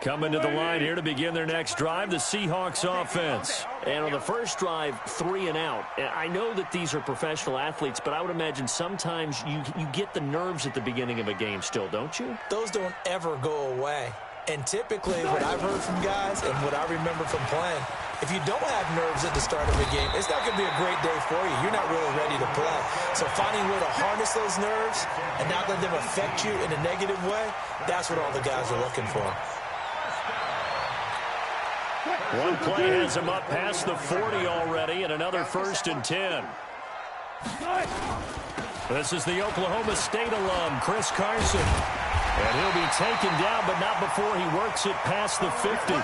Coming to the line here to begin their next drive, the Seahawks offense. And on the first drive, 3 and out. I know that these are professional athletes, but I would imagine sometimes you get the nerves at the beginning of a game still, don't you? Those don't ever go away. And typically, what I've heard from guys and what I remember from playing, if you don't have nerves at the start of a game, it's not going to be a great day for you. You're not really ready to play. So finding a way to harness those nerves and not let them affect you in a negative way, that's what all the guys are looking for. One play has him up past the 40 already, and another 1st and 10. This is the Oklahoma State alum, Chris Carson. And he'll be taken down, but not before he works it past the 50.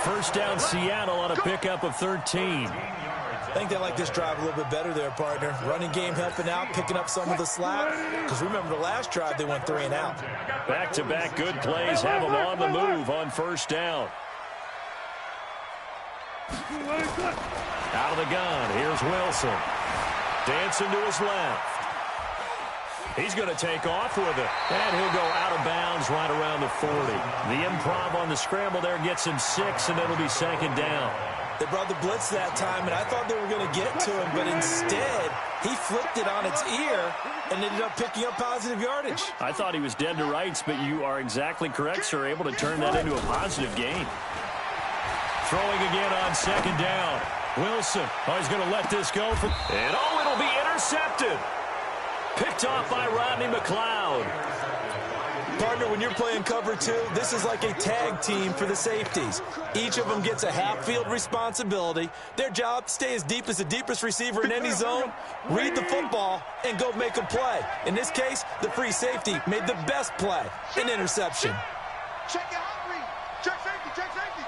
First down, Seattle on a pickup of 13. I think they like this drive a little bit better there, partner. Running game helping out, picking up some of the slack. Because remember the last drive, they went 3 and out. Back-to-back good plays have them on the move on first down. Out of the gun, here's Wilson. Dancing to his left. He's going to take off with it. And he'll go out of bounds right around the 40. The improv on the scramble there gets him 6, and it'll be 2nd down. They brought the blitz that time, and I thought they were going to get to him, but instead, he flipped it on its ear and ended up picking up positive yardage. I thought he was dead to rights, but you are exactly correct, sir. Able to turn that into a positive gain. Throwing again on 2nd down. Wilson, he's going to let this go. And it'll be intercepted. Picked off by Rodney McLeod. Partner, when you're playing cover 2, this is like a tag team for the safeties. Each of them gets a half-field responsibility. Their job, stay as deep as the deepest receiver in any zone, read the football, and go make a play. In this case, the free safety made the best play, an interception. Check your hot read. Check safety, check safety.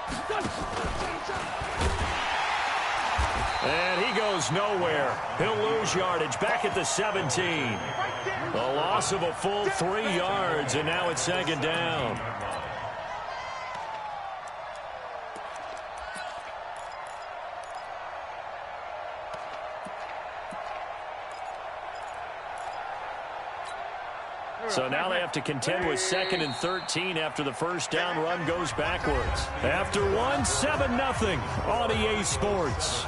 And he goes nowhere. He'll lose yardage back at the 17. A loss of a full 3 yards, and now it's 2nd down. So now they have to contend with 2nd and 13 after the first down run goes backwards. After 7-0 on EA Sports.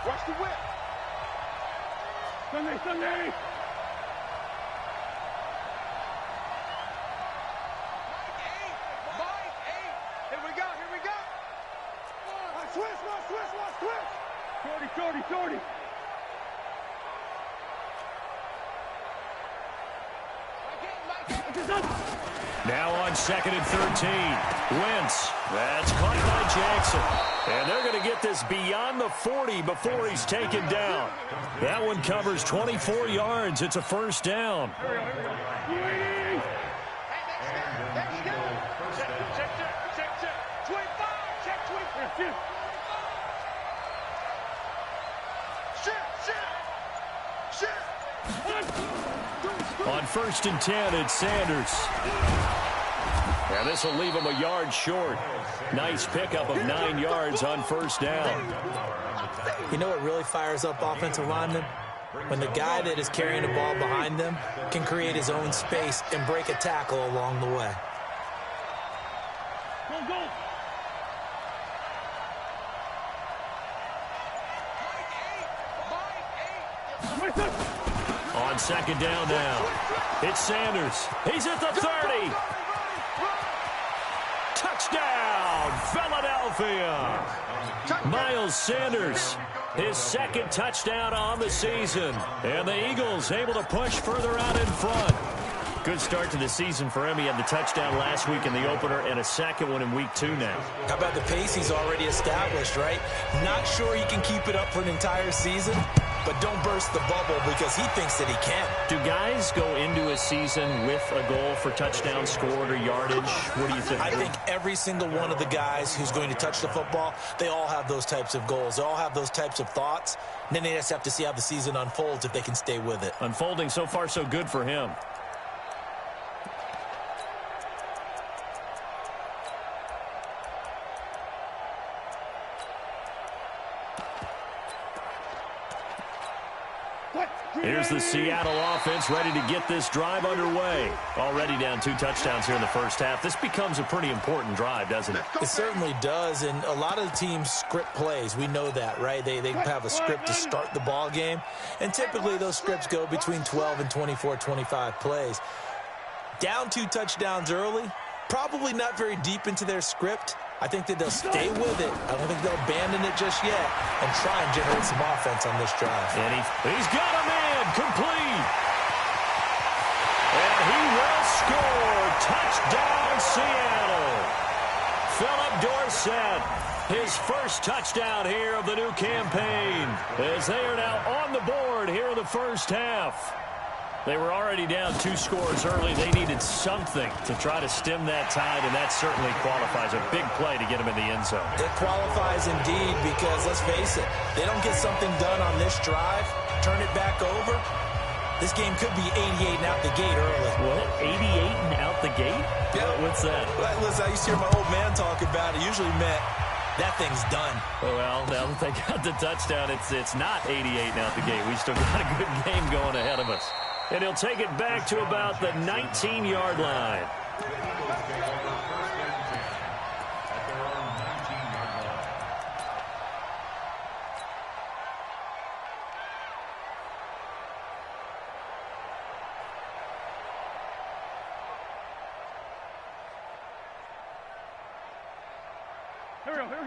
Watch the whip. Sunday. Mike 8. Here we go. Switch. 40. Now on 2nd and 13. Wentz. That's caught by Jackson. And they're going to get this beyond the 40 before he's taken down. That one covers 24 yards. It's a first down. On 1st and 10, it's Sanders. And this will leave him a yard short. Nice pickup of 9 yards on first down. You know what really fires up offensive linemen? When the guy that is carrying the ball behind them can create his own space and break a tackle along the way. Go. On 2nd down now. It's Sanders. He's at the 30. Touchdown, Philadelphia. Miles Sanders, his 2nd touchdown on the season. And the Eagles able to push further out in front. Good start to the season for him. He had the touchdown last week in the opener and a 2nd one in week 2 now. How about the pace he's already established, right? Not sure he can keep it up for an entire season, but don't burst the bubble because he thinks that he can. Do guys go into a season with a goal for touchdown scored or yardage? What do you think? I think every single one of the guys who's going to touch the football, they all have those types of goals. They all have those types of thoughts. And then they just have to see how the season unfolds if they can stay with it. Unfolding so far so good for him. Here's the Seattle offense ready to get this drive underway. Already down 2 touchdowns here in the first half. This becomes a pretty important drive, doesn't it? It certainly does, and a lot of the teams script plays. We know that, right? They have a script to start the ball game, and typically those scripts go between 12 and 24, 25 plays. Down 2 touchdowns early, probably not very deep into their script. I think that they'll stay with it. I don't think they'll abandon it just yet and try and generate some offense on this drive. And he's got a man complete. And he will score. Touchdown, Seattle. Philip Dorsett, his first touchdown here of the new campaign, as they are now on the board here in the first half. They were already down 2 scores early. They needed something to try to stem that tide, and that certainly qualifies. A big play to get them in the end zone. It qualifies indeed because, let's face it, they don't get something done on this drive, turn it back over, this game could be 88 and out the gate early. What? 88 and out the gate? Yeah. What's that? Listen, I used to hear my old man talk about it. Usually meant that thing's done. Well, now that they got the touchdown, it's not 88 and out the gate. We still got a good game going ahead of us. And he'll take it back to about the 19-yard line.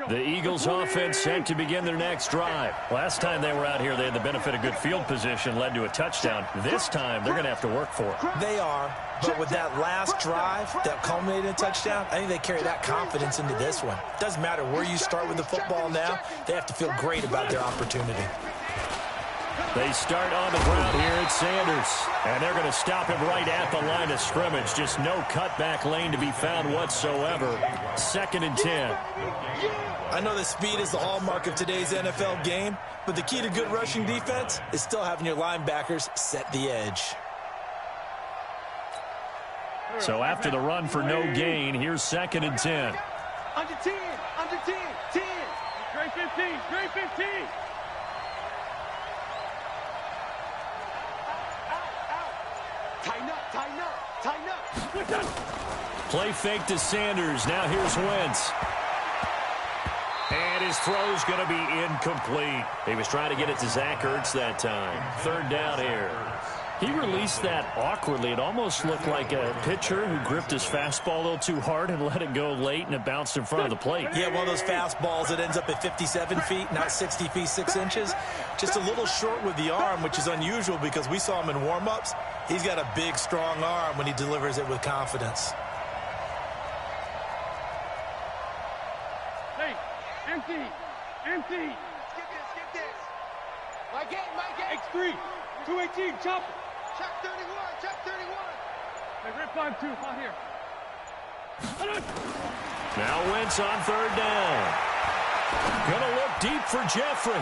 The Eagles offense set to begin their next drive. Last time they were out here, they had the benefit of good field position, led to a touchdown. This time, they're going to have to work for it. They are, but with that last drive that culminated in a touchdown, I think they carry that confidence into this one. Doesn't matter where you start with the football now, they have to feel great about their opportunity. They start on the ground here at Sanders, and they're going to stop him right at the line of scrimmage. Just no cutback lane to be found whatsoever. 2nd and 10. I know that speed is the hallmark of today's NFL game, but the key to good rushing defense is still having your linebackers set the edge. So after the run for no gain, here's 2nd and 10. Under 10, under 10, 10. Straight 15, straight 15. Tighten up, tighten up, tighten up. Play fake to Sanders. Now here's Wentz. And his throw's going to be incomplete. He was trying to get it to Zach Ertz that time. 3rd down here. He released that awkwardly. It almost looked like a pitcher who gripped his fastball a little too hard and let it go late, and it bounced in front of the plate. Yeah, one of those fastballs that ends up at 57 feet, not 60 feet, 6 inches. Just a little short with the arm, which is unusual because we saw him in warm-ups. He's got a big, strong arm when he delivers it with confidence. Hey, empty, empty. Skip this, skip this. My game. X3, 218, chop. Check 31, check 31. Hey, rip 5-2, out here. Now Wentz on 3rd down. Gonna look deep for Jeffrey.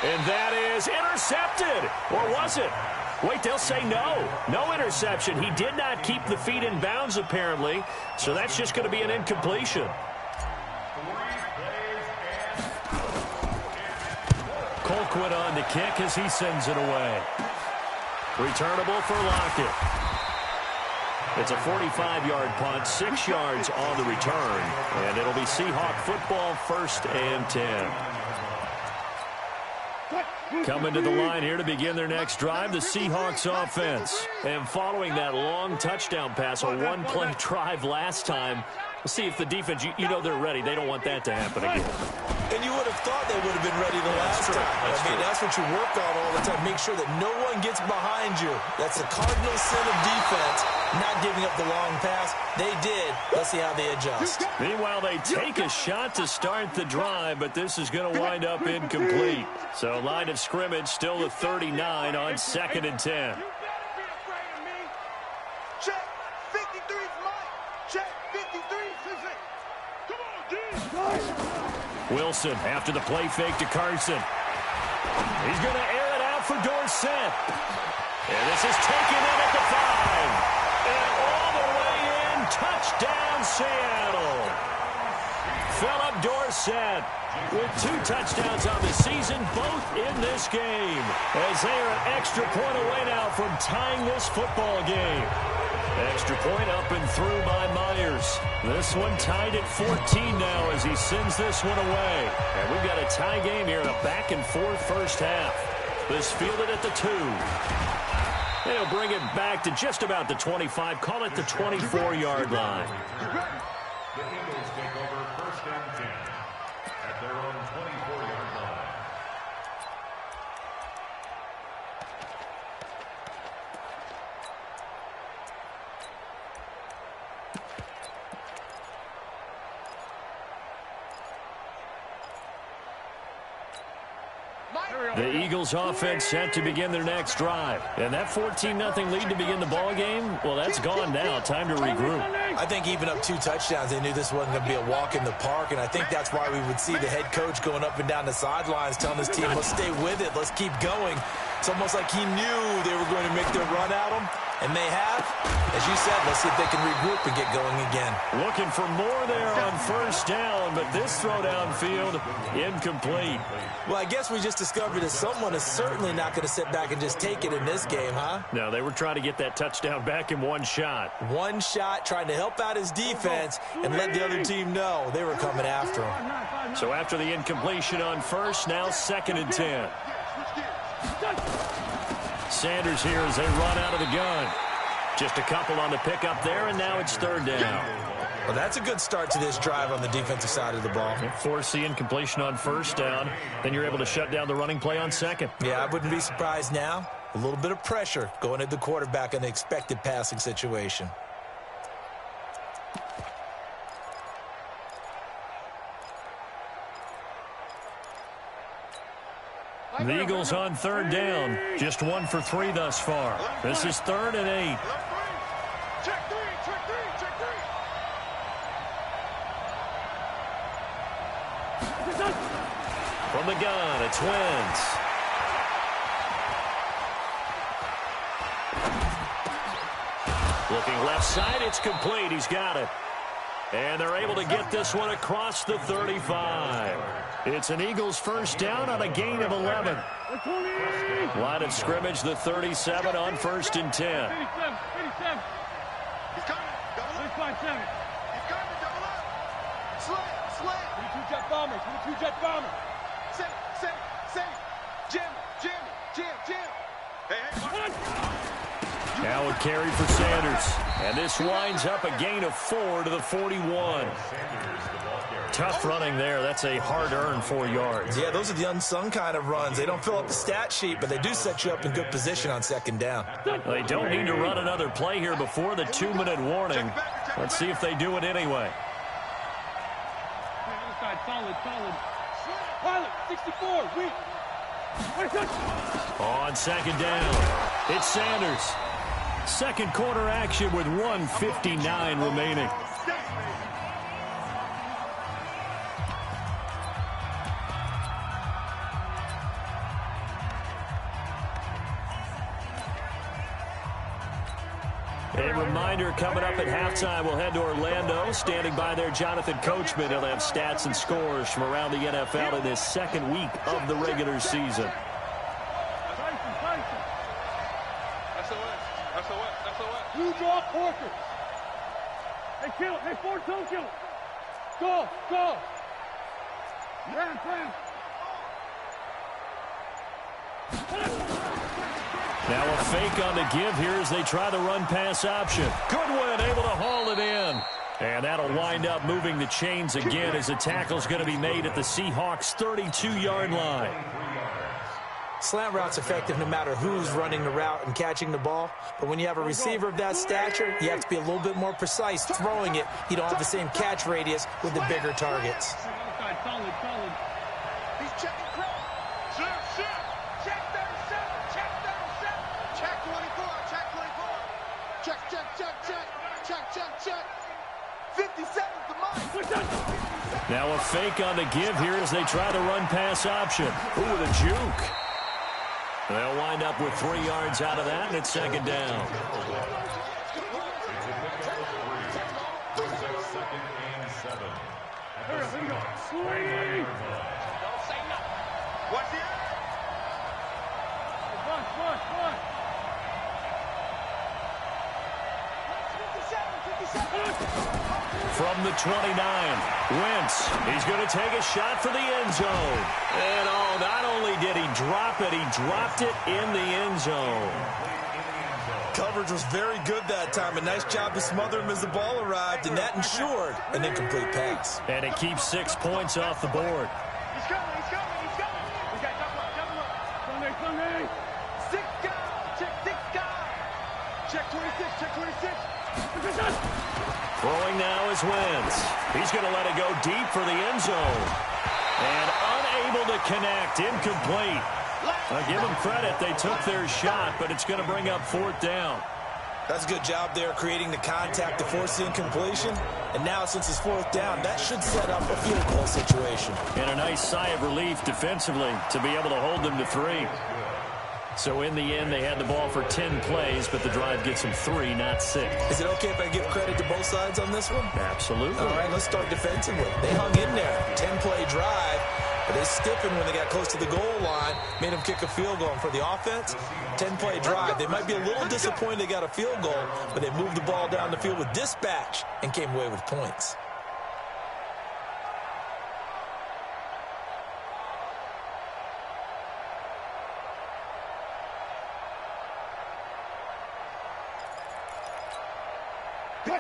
And that is intercepted. Or was it? Wait, they'll say no. No interception. He did not keep the feet in bounds, apparently. So that's just going to be an incompletion. Colquitt on the kick as he sends it away. Returnable for Lockett. It's a 45-yard punt, 6 yards on the return. And it'll be Seahawk football, 1st and 10. Coming to the line here to begin their next drive, the Seahawks offense. And following that long touchdown pass, a one-play drive last time, we'll see if the defense, you know they're ready. They don't want that to happen again. And you would have thought they would have been ready the last time. That's what you work on all the time. Make sure that no one gets behind you. That's the cardinal sin of defense, not giving up the long pass. They did. Let's see how they adjust. Meanwhile, they take a shot to start the drive, but this is going to wind up incomplete. So line of scrimmage still at 39 on 2nd and 10. You better be afraid of me. Check 53's Mike. Check 53's. Come on, dude. Wilson after the play fake to Carson. He's going to air it out for Dorsett. And this is taken in at the 5. And all the way in, touchdown Seattle. Philip Dorsett with 2 touchdowns on the season, both in this game, as they are an extra point away now from tying this football game. Extra point up and through by Myers. This one tied at 14 now as he sends this one away. And we've got a tie game here in a back-and-forth first half. This fielded at the 2. They'll bring it back to just about the 25. Call it the 24-yard line. The Eagles take over 1st and 10 at their own 24-yard line. The Eagles offense set to begin their next drive. And that 14-0 lead to begin the ball game, well, that's gone now. Time to regroup. I think even up 2 touchdowns, they knew this wasn't going to be a walk in the park, and I think that's why we would see the head coach going up and down the sidelines telling his team, let's stay with it, let's keep going. It's almost like he knew they were going to make their run at him, and they have. As you said, let's see if they can regroup and get going again. Looking for more there on 1st down, but this throw downfield, incomplete. Well, I guess we just discovered that someone is certainly not going to sit back and just take it in this game, huh? No, they were trying to get that touchdown back in 1 shot. 1 shot, trying to help out his defense and let the other team know they were coming after him. So after the incompletion on 1st, now 2nd and 10. Sanders here as they run out of the gun. Just a couple on the pickup there, and now it's 3rd down. Well, that's a good start to this drive on the defensive side of the ball. Force the incompletion on 1st down. Then you're able to shut down the running play on 2nd. Yeah, I wouldn't be surprised now. A little bit of pressure going at the quarterback in the expected passing situation. The Eagles on 3rd down. Just 1 for 3 thus far. This is 3rd and 8. Check 3, check 3, check 3. From the gun, it's Wentz. Looking left side, it's complete. He's got it. And they're able to get this one across the 35. It's an Eagles 1st down on a gain of 11. Line of scrimmage, the 37 on 1st and 10. 87. He's coming. Double up. 657. He's coming. Double up. Slant. 22 jet bombers. 22 jet bombers. Same. Jim. Hey. Now a carry for Sanders. And this winds up a gain of 4 to the 41. Tough running there. That's a hard-earned 4 yards. Yeah, those are the unsung kind of runs. They don't fill up the stat sheet, but they do set you up in good position on 2nd down. They don't need to run another play here before the 2-minute warning. Let's see if they do it anyway. Other side, solid. Pilot, 64, weak. On 2nd down, it's Sanders. 2nd quarter action with 1:59 remaining. A reminder, coming up at halftime, we'll head to Orlando. Standing by there, Jonathan Coachman. He'll have stats and scores from around the NFL in this 2nd week of the regular season. SOS. You draw Porker. Hey, kill it. Hey, 4-2, kill it. Go. Ram. Now a fake on the give here as they try the run-pass option. Goodwin able to haul it in. And that'll wind up moving the chains again as the tackle's going to be made at the Seahawks' 32-yard line. Slant route's effective no matter who's running the route and catching the ball. But when you have a receiver of that stature, you have to be a little bit more precise throwing it. You don't have the same catch radius with the bigger targets. Solid. He's checking crowd. Check 37. Check 24. Check. 57 the mark. Now a fake on the give here as they try the run-pass option. Ooh, with a juke. They'll wind up with 3 yards out of that, and it's 2nd down. Here we go. from the 29. Wentz, he's going to take a shot for the end zone. And not only did he drop it, he dropped it in the end zone. Coverage was very good that time. A nice job to smother him as the ball arrived, and that ensured an incomplete pass. And it keeps 6 points off the board. He's coming. We got double up. Sunday. 6 guys. Check 6 guys. Check 26. Throwing now is Wentz. He's going to let it go deep for the end zone. And unable to connect. Incomplete. I'll give them credit. They took their shot, but it's going to bring up 4th down. That's a good job there creating the contact to force the incompletion. And now, since it's 4th down, that should set up a field goal situation. And a nice sigh of relief defensively to be able to hold them to 3. So in the end, they had the ball for 10 plays, but the drive gets them 3, not 6. Is it okay if I give credit to both sides on this one? Absolutely. All right, let's start defensively. They hung in there. 10-play drive. But they stiffened when they got close to the goal line, made them kick a field goal. And for the offense, 10-play drive. They might be a little disappointed they got a field goal, but they moved the ball down the field with dispatch and came away with points.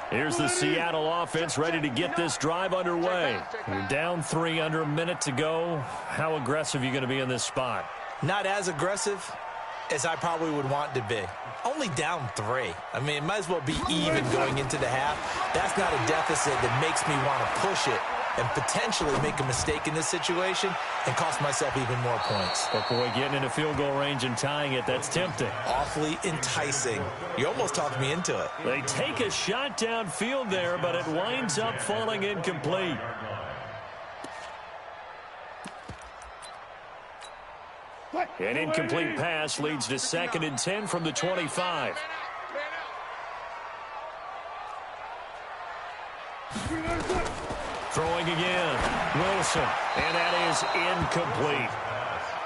Here's the Seattle offense ready to get this drive underway. You're down 3, under a minute to go. How aggressive are you going to be in this spot? Not as aggressive as I probably would want to be. Only down 3. I mean, it might as well be even going into the half. That's not a deficit that makes me want to push it and potentially make a mistake in this situation and cost myself even more points. But boy, getting into field goal range and tying it, that's tempting. Awfully enticing. You almost talked me into it. They take a shot downfield there, but it winds up falling incomplete. An incomplete pass leads to 2nd and 10 from the 25. Throwing again, Wilson, and that is incomplete.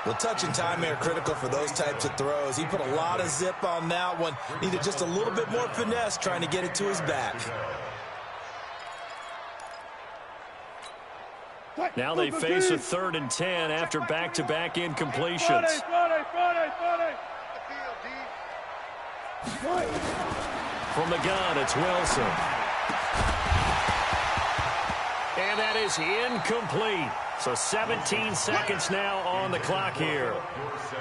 Well, touch and time are critical for those types of throws. He put a lot of zip on that one. Needed just a little bit more finesse trying to get it to his back. Now they face a 3rd and 10 after back-to-back incompletions. From the gun, it's Wilson. And that is incomplete. So 17 seconds now on the clock here.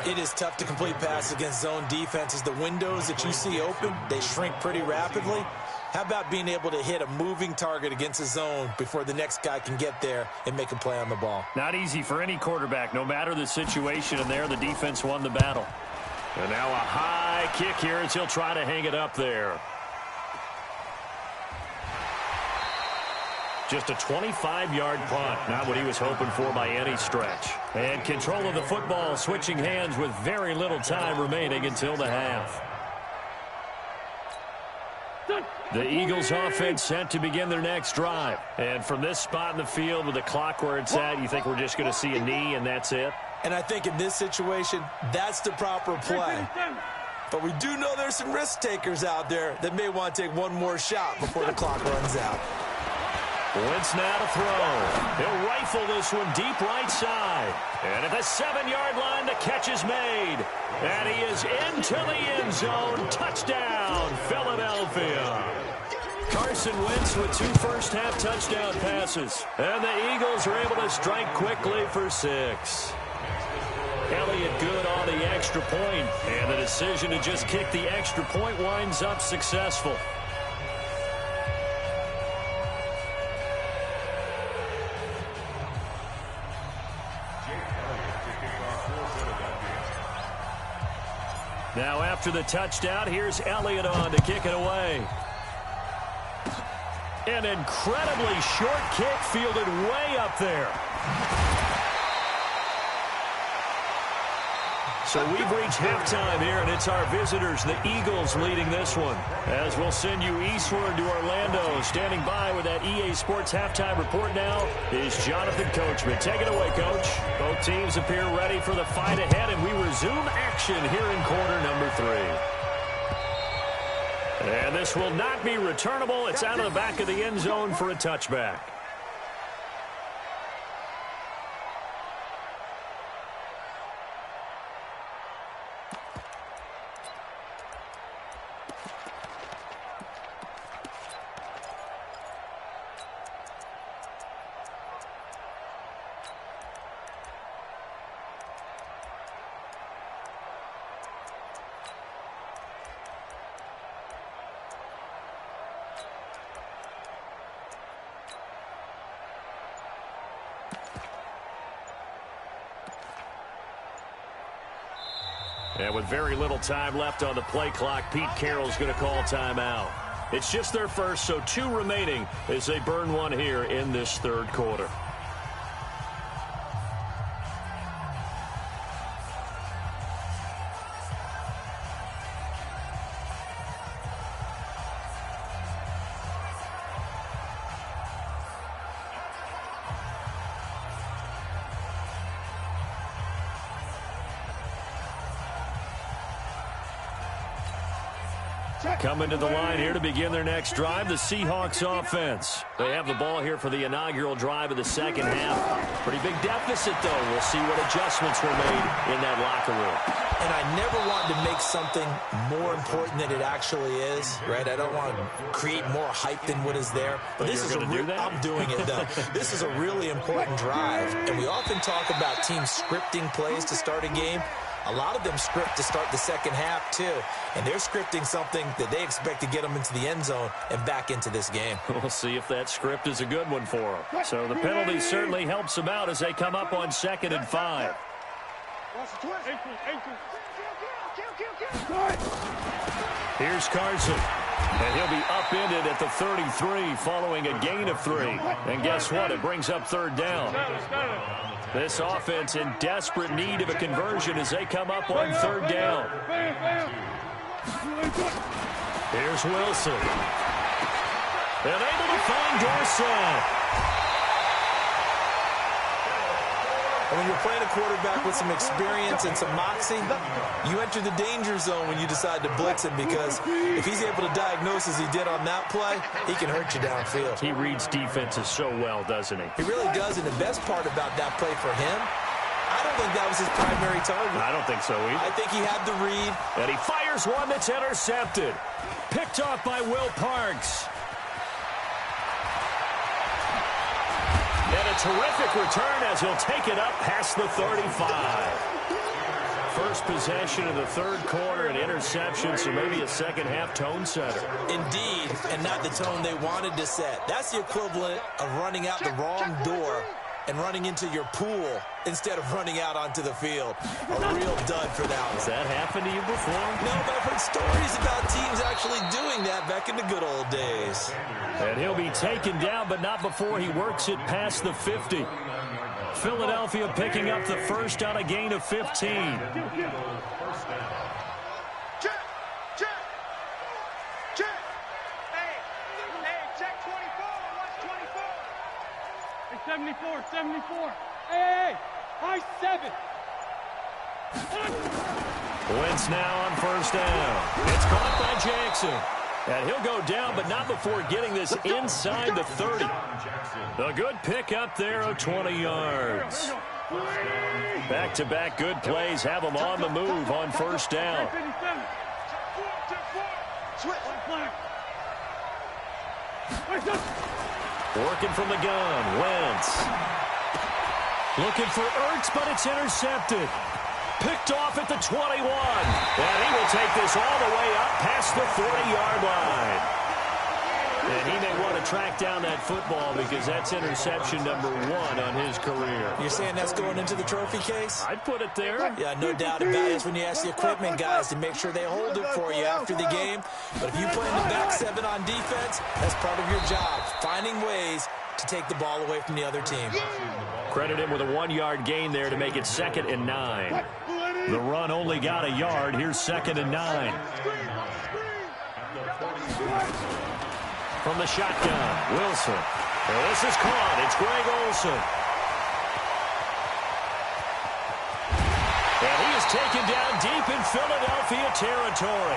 It is tough to complete passes against zone defenses. The windows that you see open, they shrink pretty rapidly. How about being able to hit a moving target against a zone before the next guy can get there and make a play on the ball? Not easy for any quarterback, no matter the situation, and there the defense won the battle. And now a high kick here as he'll try to hang it up there. Just a 25-yard punt, not what he was hoping for by any stretch. And control of the football, switching hands with very little time remaining until the half. The Eagles offense set to begin their next drive. And from this spot in the field with the clock where it's at, you think we're just going to see a knee and that's it? And I think in this situation, that's the proper play. But we do know there's some risk takers out there that may want to take one more shot before the clock runs out. Wentz now to throw. He'll rifle this one deep right side. And at the 7-yard line, the catch is made. And he is into the end zone. Touchdown, Philadelphia. Carson Wentz with 2 first-half touchdown passes. And the Eagles are able to strike quickly for 6. Elliott good on the extra point. And the decision to just kick the extra point winds up successful. Now after the touchdown, here's Elliott on to kick it away. An incredibly short kick fielded way up there. So we've reached halftime here, and it's our visitors, the Eagles, leading this one. As we'll send you eastward to Orlando. Standing by with that EA Sports halftime report now is Jonathan Coachman. Take it away, Coach. Both teams appear ready for the fight ahead, and we resume action here in quarter number 3. And this will not be returnable. It's out of the back of the end zone for a touchback. And with very little time left on the play clock, Pete Carroll's going to call timeout. It's just their first, so 2 remaining as they burn one here in this third quarter. Coming to the line here to begin their next drive, the Seahawks offense. They have the ball here for the inaugural drive of the second half. Pretty big deficit, though. We'll see what adjustments were made in that locker room. And I never want to make something more important than it actually is, right? I don't want to create more hype than what is there. But this is I'm doing it, though. This is a really important drive. And we often talk about teams scripting plays to start a game. A lot of them script to start the second half, too. And they're scripting something that they expect to get them into the end zone and back into this game. We'll see if that script is a good one for them. So the penalty certainly helps them out as they come up on 2nd and 5. Here's Carson. And he'll be upended at the 33 following a gain of 3. And guess what? It brings up 3rd down. This offense in desperate need of a conversion as they come up on 3rd down. Here's Wilson. And able to find Dorsett. And when you're playing a quarterback with some experience and some moxie, you enter the danger zone when you decide to blitz him, because if he's able to diagnose as he did on that play, he can hurt you downfield. He reads defenses so well, doesn't he? He really does, and the best part about that play for him, I don't think that was his primary target. I don't think so either. I think he had the read. And he fires one that's intercepted. Picked off by Will Parks. And a terrific return as he'll take it up past the 35. First possession of the third quarter, an interception, so maybe a second-half tone setter. Indeed, and not the tone they wanted to set. That's the equivalent of running out the wrong door and running into your pool instead of running out onto the field. A real dud for that one. Has that happened to you before? No, but I've heard stories about teams actually doing that back in the good old days. And he'll be taken down, but not before he works it past the 50. Philadelphia picking up the first on a gain of 15. Check 24. Watch 24. 74. Hey, high 7. Wentz now on first down. It's caught by Jackson. And he'll go down, but not before getting this inside the 30. A good pick up there of 20 yards. Back-to-back good plays have them on the move on first down. Working from the gun, Wentz. Looking for Ertz, but it's intercepted. Picked off at the 21. And he will take this all the way up past the 40-yard line. And he may want to track down that football because that's interception number 1 on his career. You're saying that's going into the trophy case? I'd put it there. Yeah, no doubt about it. It's when you ask the equipment guys to make sure they hold it for you after the game. But if you play in the back 7 on defense, that's part of your job, finding ways to take the ball away from the other team. Credit him with a 1-yard gain there to make it 2nd and 9. The run only got a yard. Here's 2nd and 9. From the shotgun, Wilson. And this is caught. It's Greg Olsen. And he is taken down deep in Philadelphia territory.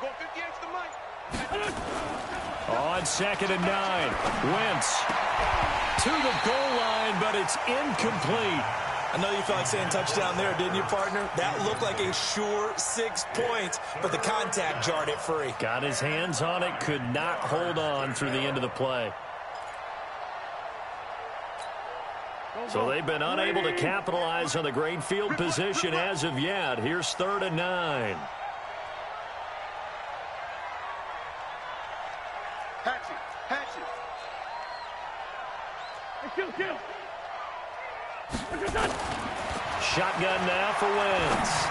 Go 50 extra Mike. On 2nd and 9. Wentz to the goal line, but it's incomplete. I know you felt like saying touchdown there, didn't you, partner? That looked like a sure 6 points, but the contact jarred it free. Got his hands on it, could not hold on through the end of the play. So they've been unable to capitalize on the great field position as of yet. Here's 3rd and 9. Kill. Shotgun now for Wentz.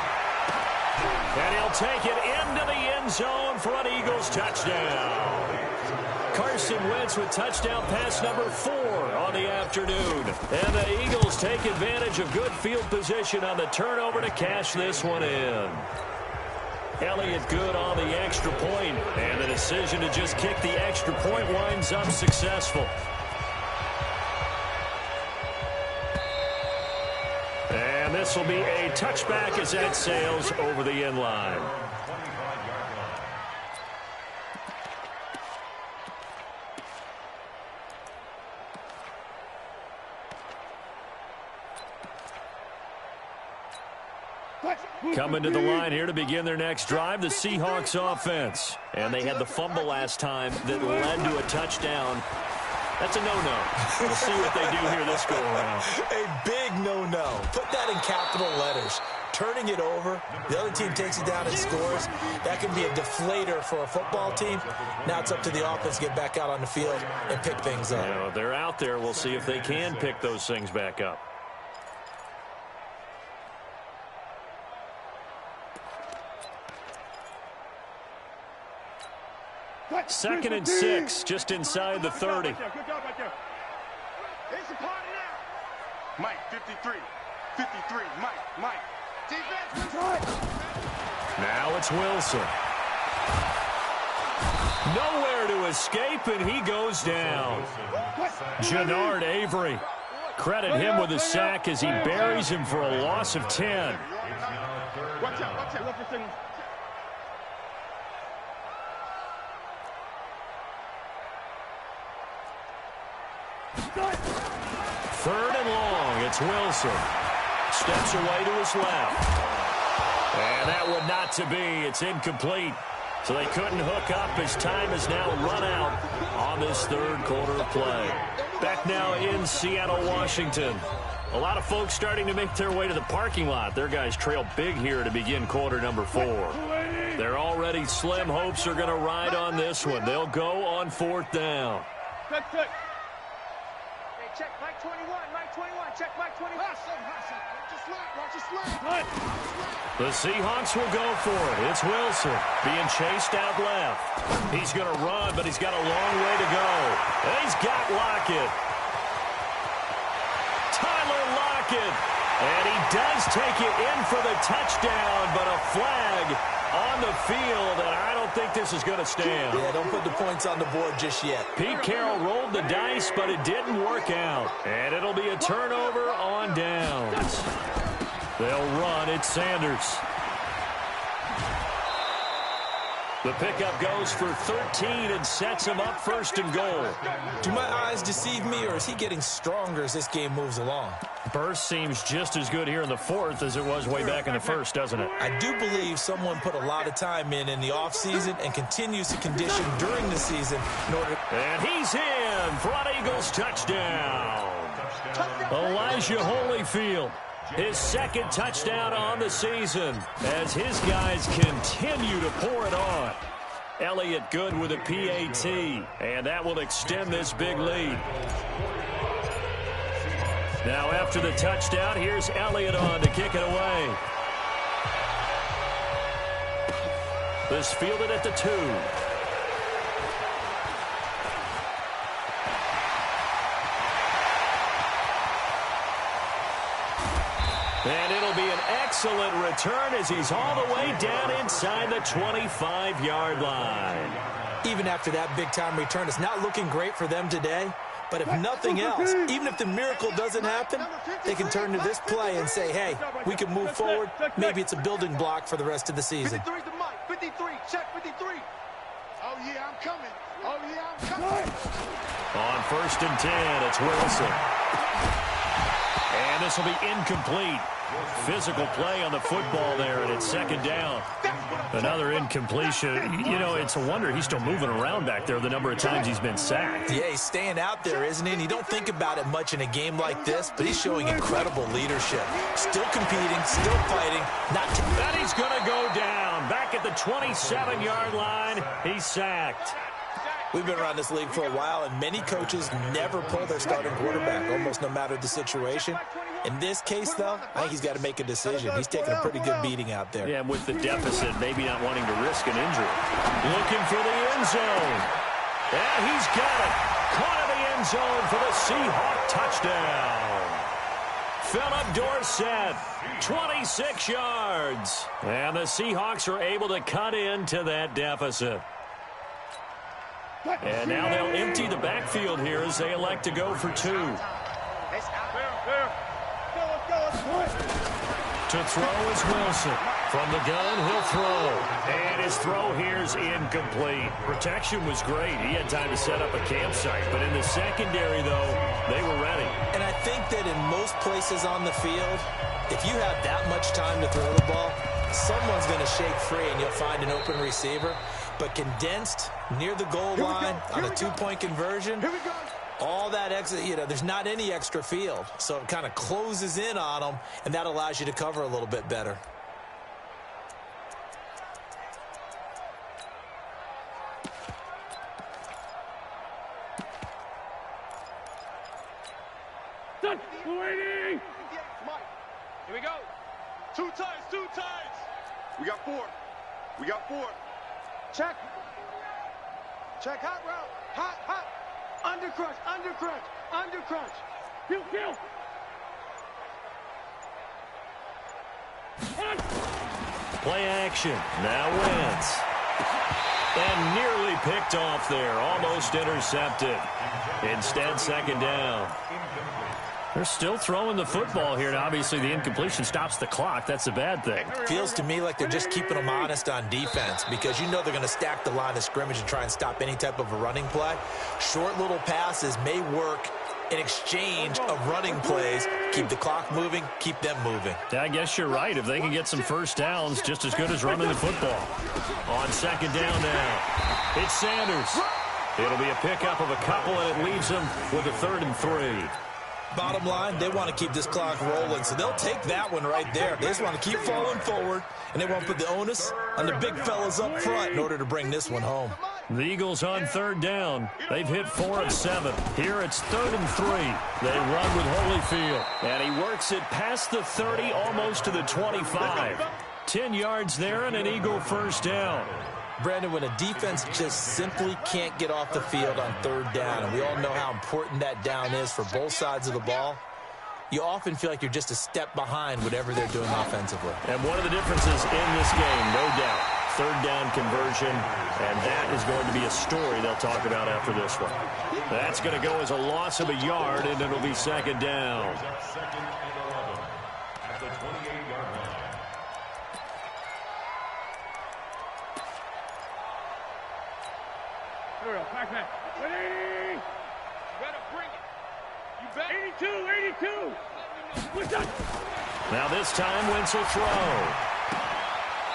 And he'll take it into the end zone for an Eagles touchdown. Carson Wentz with touchdown pass number 4 on the afternoon. And the Eagles take advantage of good field position on the turnover to cash this one in. Elliott good on the extra point, and the decision to just kick the extra point winds up successful. And this will be a touchback as that sails over the end line. Coming to the line here to begin their next drive, the Seahawks offense. And they had the fumble last time that led to a touchdown. That's a no-no. We'll see what they do here this go-around. A big no-no. Put that in capital letters. Turning it over, the other team takes it down and scores. That can be a deflator for a football team. Now it's up to the offense to get back out on the field and pick things up. Yeah, they're out there. We'll see if they can pick those things back up. Second and 6, just inside the 30. Good job right there. It's a party now. Mike, 53. Mike. Defense, Now it's Wilson. Nowhere to escape, and he goes down. Jannard Avery. Credit him with a sack as he buries him for a loss of 10. Watch out. Third and long, it's Wilson. Steps away to his left. And that one not to be. It's incomplete. So they couldn't hook up as time has now run out on this third quarter of play. Back now in Seattle, Washington. A lot of folks starting to make their way to the parking lot. Their guys trail big here to begin quarter number 4. They're already slim hopes are going to ride on this one. They'll go on 4th down. Check. Check Mike 21. Check Mike 21. Watch your slant. The Seahawks will go for it. It's Wilson being chased out left. He's going to run, but he's got a long way to go. And he's got Lockett. Tyler Lockett. And he does take it in for the touchdown, but a flag on the field, and I don't think this is going to stand. Yeah, don't put the points on the board just yet. Pete Carroll rolled the dice, but it didn't work out. And it'll be a turnover on downs. They'll run. It's Sanders. The pickup goes for 13 and sets him up 1st and goal. Do my eyes deceive me, or is he getting stronger as this game moves along? Burst seems just as good here in the 4th as it was way back in the 1st, doesn't it? I do believe someone put a lot of time in the offseason and continues to condition during the season in order. And he's in for an Eagles touchdown. Elijah Holyfield, his 2nd touchdown on the season as his guys continue to pour it on. Elliott good with a PAT, and that will extend this big lead. Now after the touchdown, here's Elliott on to kick it away. This fielded at the 2. And it'll be an excellent return as he's all the way down inside the 25-yard line. Even after that big-time return, it's not looking great for them today. But if nothing else, even if the miracle doesn't happen, they can turn to this play and say, hey, we can move forward. Maybe it's a building block for the rest of the season. 53's the Mike. 53. Check 53. Oh, yeah, I'm coming. Oh, yeah, I'm coming. On 1st and 10, it's Wilson. And this will be incomplete. Physical play on the football there, and it's 2nd down. Another incompletion. You know, it's a wonder he's still moving around back there the number of times he's been sacked. Yeah, he's staying out there, isn't he? And you don't think about it much in a game like this, but he's showing incredible leadership. Still competing, still fighting. And he's going to go down. Back at the 27-yard line, he's sacked. We've been around this league for a while, and many coaches never pull their starting quarterback, almost no matter the situation. In this case, though, I think he's got to make a decision. He's taking a pretty good beating out there. Yeah, with the deficit, maybe not wanting to risk an injury. Looking for the end zone. Yeah, he's got it. Caught in the end zone for the Seahawk touchdown. Philip Dorsett, 26 yards. And the Seahawks are able to cut into that deficit. And now they'll empty the backfield here as they elect to go for 2. To throw is Wilson. From the gun, he'll throw. And his throw here is incomplete. Protection was great. He had time to set up a campsite. But in the secondary, though, they were ready. And I think that in most places on the field, if you have that much time to throw the ball, someone's going to shake free and you'll find an open receiver. But condensed near the goal line on a 2-point conversion, all that extra, you know, there's not any extra field. So it kind of closes in on them, and that allows you to cover a little bit better. Here we go. 2 times, 2 times. We got 4. We got 4. Check. Check, hot route. Hot, hot. Under crunch, under crunch, under crunch. Kill, kill. Play action. Now Wentz. And nearly picked off there. Almost intercepted. Instead, 2nd down. They're still throwing the football here, and obviously the incompletion stops the clock. That's a bad thing. Feels to me like they're just keeping them honest on defense because you know they're going to stack the line of scrimmage and try and stop any type of a running play. Short little passes may work in exchange of running plays. Keep the clock moving, keep them moving. Yeah, I guess you're right. If they can get some first downs, just as good as running the football. On 2nd down now, it's Sanders. It'll be a pickup of a couple, and it leaves them with a 3rd and 3. Bottom line, they want to keep this clock rolling, so they'll take that one right there. They just want to keep falling forward, and they want to put the onus on the big fellas up front in order to bring this one home. The Eagles on 3rd down. They've hit 4 of 7. Here it's 3rd and 3. They run with Holyfield. And he works it past the 30, almost to the 25. 10 yards there and an Eagle first down. Brandon, when a defense just simply can't get off the field on 3rd down, and we all know how important that down is for both sides of the ball, you often feel like you're just a step behind whatever they're doing offensively. And one of the differences in this game, no doubt, 3rd down conversion, and that is going to be a story they'll talk about after this one. That's going to go as a loss of a yard, and it'll be 2nd down. At the 28-yard line. Back, back. 180. You better bring it. You bet. 82, 82. What's up? Now this time, Wentz will throw.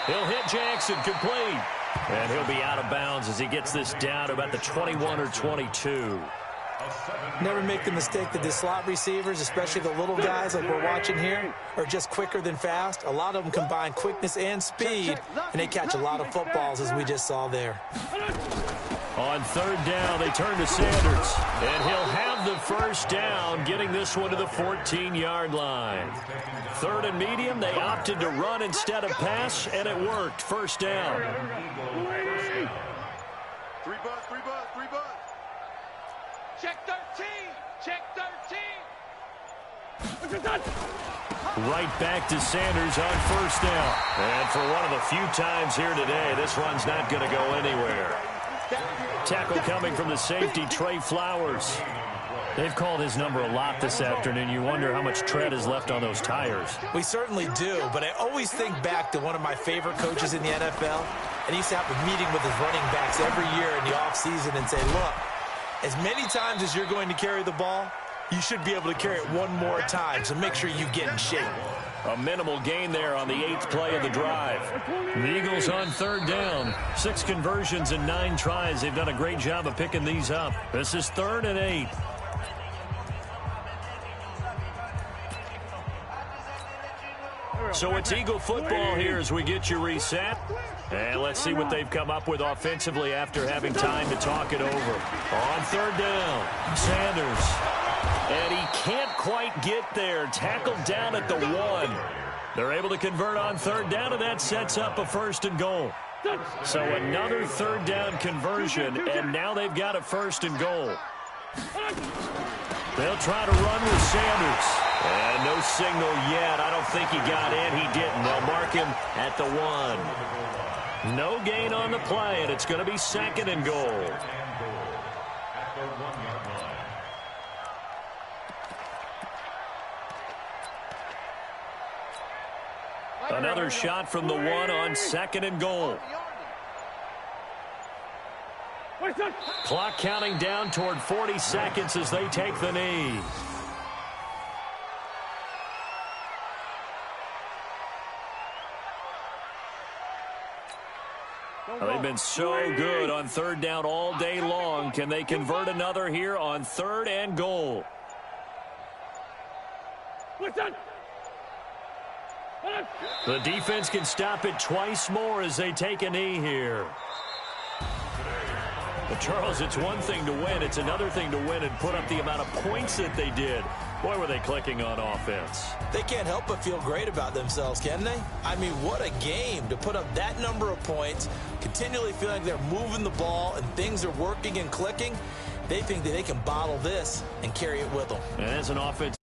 He'll hit Jackson, complete. And he'll be out of bounds as he gets this down to about the 21 or 22. Never make the mistake that the slot receivers, especially the little guys like we're watching here, are just quicker than fast. A lot of them combine quickness and speed, and they catch a lot of footballs, as we just saw there. On 3rd down, they turn to Sanders, and he'll have the first down, getting this one to the 14-yard line. 3rd and medium, they opted to run instead of pass, and it worked. First down. 3 bud, 3 bud, 3 bud. Check 13, check 13. Right back to Sanders on 1st down. And for one of the few times here today, this run's not going to go anywhere. Tackle coming from the safety, Trey Flowers. They've called his number a lot this afternoon. You wonder how much tread is left on those tires. We certainly do, but I always think back to one of my favorite coaches in the NFL, and he used to have a meeting with his running backs every year in the offseason and say, look, as many times as you're going to carry the ball, you should be able to carry it one more time, so make sure you get in shape. A minimal gain there on the 8th play of the drive. The Eagles on 3rd down. 6 conversions and 9 tries. They've done a great job of picking these up. This is 3rd and 8. So it's Eagle football here as we get you reset. And let's see what they've come up with offensively after having time to talk it over. On 3rd down, Sanders. And he can't quite get there. Tackled down at the 1. They're able to convert on 3rd down, and that sets up a 1st and goal. So another 3rd down conversion, and now they've got a 1st and goal. They'll try to run with Sanders. And no signal yet. I don't think he got in. He didn't. They'll mark him at the 1. No gain on the play, and it's going to be 2nd and goal. Another shot from the 1 on 2nd and goal. Clock counting down toward 40 seconds as they take the knee. They've been so good on 3rd down all day long. Can they convert another here on 3rd and goal? The defense can stop it twice more as they take a knee here. But Charles, it's one thing to win. It's another thing to win and put up the amount of points that they did. Boy, were they clicking on offense. They can't help but feel great about themselves, can they? I mean, what a game to put up that number of points, continually feeling like they're moving the ball and things are working and clicking. They think that they can bottle this and carry it with them. And as an offense.